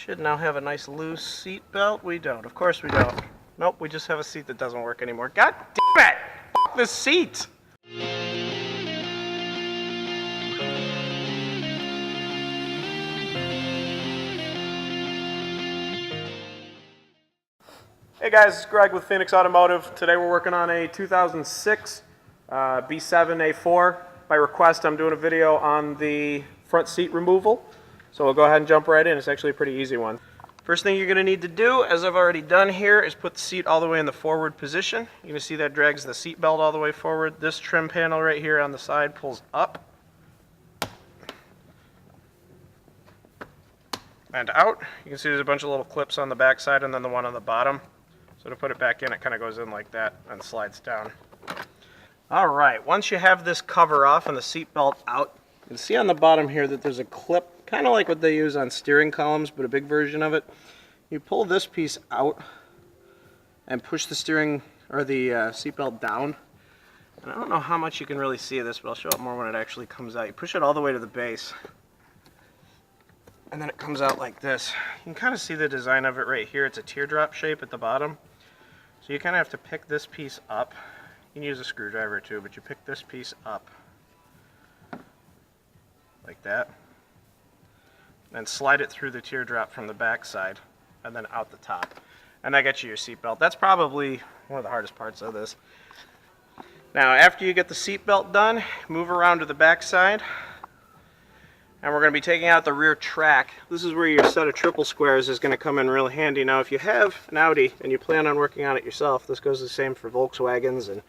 Should now have a nice loose seat belt. We don't. Of course we don't. Nope, we just have a seat that doesn't work anymore. God damn it! F this seat! Hey guys, it's Greg with Phoenix Automotive. Today we're working on a 2006 B7 A4. By request, I'm doing a video on the front seat removal. So we'll go ahead and jump right in. It's actually a pretty easy one. First thing you're going to need to do, as I've already done here, is put the seat all the way in the forward position. You're going to see that drags the seat belt all the way forward. This trim panel right here on the side pulls up and out. You can see there's a bunch of little clips on the back side and then the one on the bottom. So to put it back in, it kind of goes in like that and slides down. Alright, once you have this cover off and the seat belt out, you can see on the bottom here that there's a clip, kind of like what they use on steering columns, but a big version of it. You pull this piece out and push the steering or the seat belt down. And I don't know how much you can really see of this, but I'll show it more when it actually comes out. You push it all the way to the base, and then it comes out like this. You can kind of see the design of it right here. It's a teardrop shape at the bottom. So you kind of have to pick this piece up. You can use a screwdriver too, but you pick this piece up like that, and slide it through the teardrop from the back side and then out the top. And that gets you your seat belt. That's probably one of the hardest parts of this. Now after you get the seat belt done, move around to the back side, and we're going to be taking out the rear track. This is where your set of triple squares is going to come in real handy. Now if you have an Audi and you plan on working on it yourself, this goes the same for Volkswagens and a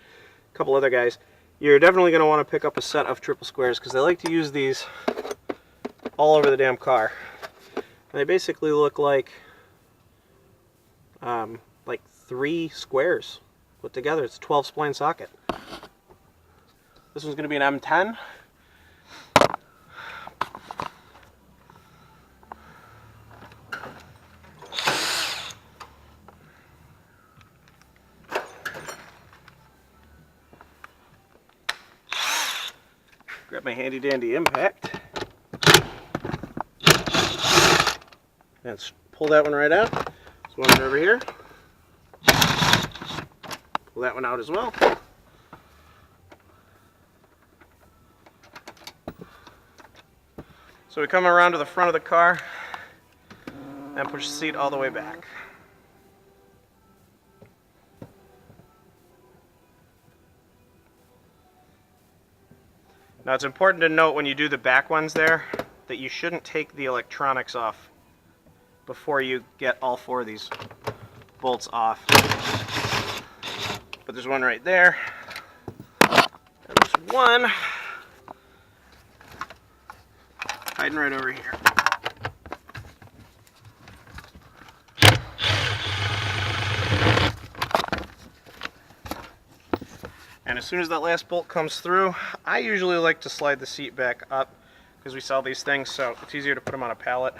couple other guys, you're definitely going to want to pick up a set of triple squares because they like to use these all over the damn car. And they basically look like 3 squares put together. It's a 12 spline socket. This one's going to be an M10. Grab my handy dandy impact and pull that one right out. There's one over here. Pull that one out as well. So we come around to the front of the car and push the seat all the way back. Now it's important to note when you do the back ones there that you shouldn't take the electronics off before you get all 4 of these bolts off. But there's one right there. There's one hiding right over here. And as soon as that last bolt comes through, I usually like to slide the seat back up because we sell these things, so it's easier to put them on a pallet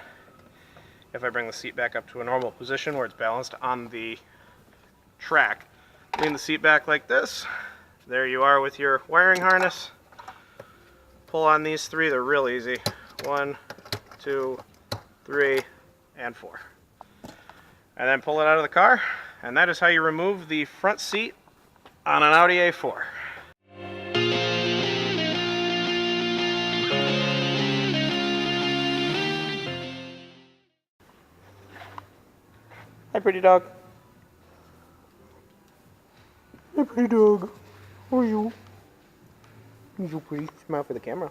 if I bring the seat back up to a normal position where it's balanced on the track. Lean the seat back like this. There you are with your wiring harness. Pull on these 3, they're real easy. 1, 2, 3, and 4. And then pull it out of the car, and that is how you remove the front seat on an Audi A4. Hi, pretty dog. Hi, pretty dog. How are you? You're so pretty. Smile for the camera.